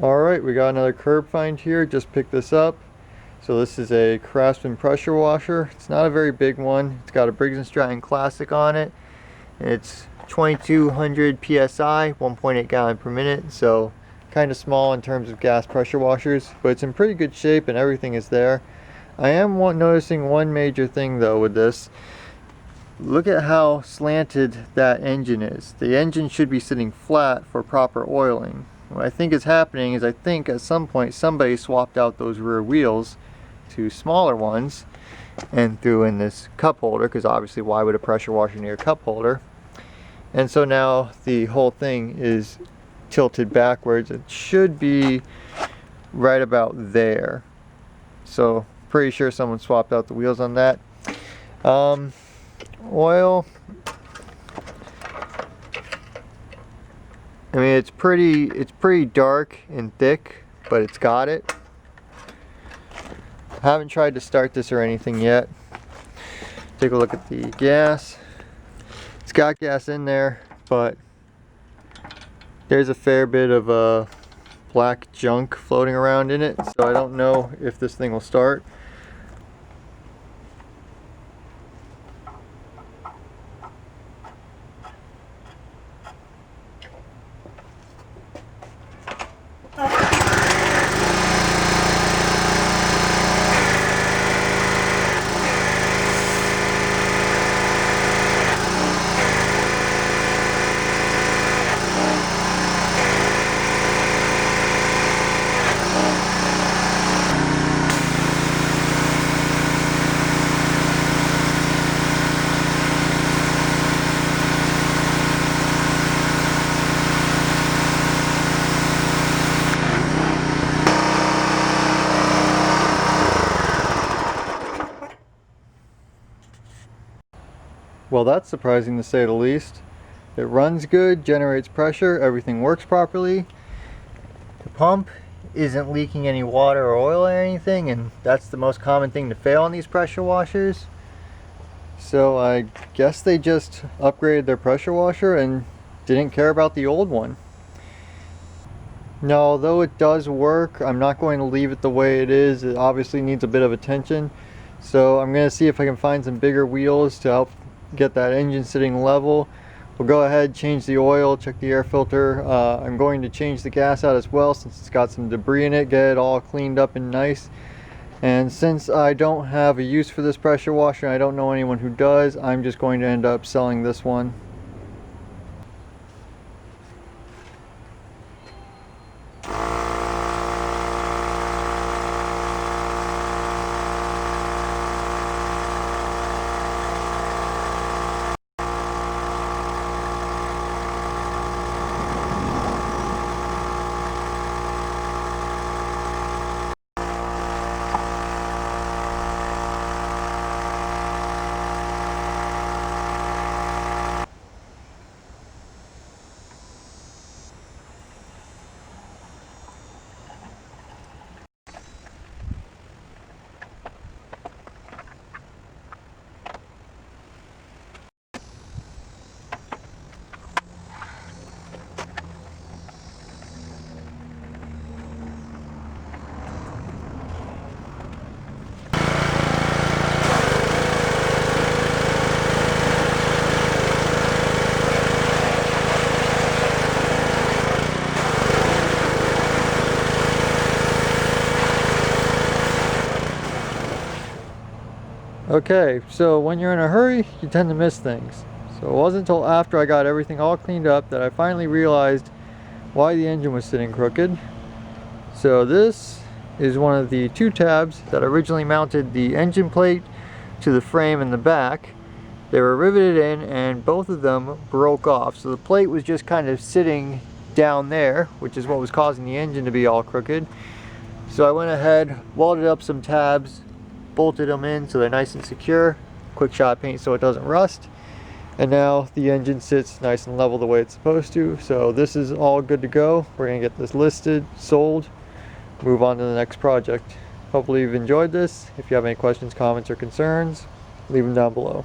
Alright, we got another curb find here. Just picked this up. So this is a Craftsman pressure washer. It's not a very big one. It's got a Briggs & Stratton Classic on it. It's 2200 psi, 1.8 gallon per minute. So kind of small in terms of gas pressure washers, but it's in pretty good shape and everything is there. I am noticing one major thing though with this. Look at how slanted that engine is. The engine should be sitting flat for proper oiling. What I think is happening is I think at some point somebody swapped out those rear wheels to smaller ones and threw in this cup holder, because obviously why would a pressure washer need a cup holder? And so now the whole thing is tilted backwards. It should be right about there. So pretty sure someone swapped out the wheels on that. Oil, I mean it's pretty dark and thick, but it's got it. I haven't tried to start this or anything yet. Take a look at the gas. It's got gas in there, but there's a fair bit of black junk floating around in it, so I don't know if this thing will start. Well, that's surprising to say the least. It runs good, generates pressure, everything works properly. The pump isn't leaking any water or oil or anything, and that's the most common thing to fail on these pressure washers. So I guess they just upgraded their pressure washer and didn't care about the old one. Now, although it does work, I'm not going to leave it the way it is. It obviously needs a bit of attention. So I'm going to see if I can find some bigger wheels to help get that engine sitting level. We'll go ahead, change the oil, check the air filter. I'm going to change the gas out as well, since it's got some debris in it, get it all cleaned up and nice. And since I don't have a use for this pressure washer, and I don't know anyone who does, I'm just going to end up selling this one. Okay, so when you're in a hurry, you tend to miss things. So it wasn't until after I got everything all cleaned up that I finally realized why the engine was sitting crooked. So this is one of the two tabs that originally mounted the engine plate to the frame in the back. They were riveted in and both of them broke off. So the plate was just kind of sitting down there, which is what was causing the engine to be all crooked. So I went ahead, welded up some tabs, bolted them in so they're nice and secure, quick shot paint so it doesn't rust, and now the engine sits nice and level the way it's supposed to. So this is all good to go. We're gonna get this listed, sold, move on to the next project. Hopefully you've enjoyed this. If you have any questions, comments, or concerns, leave them down below.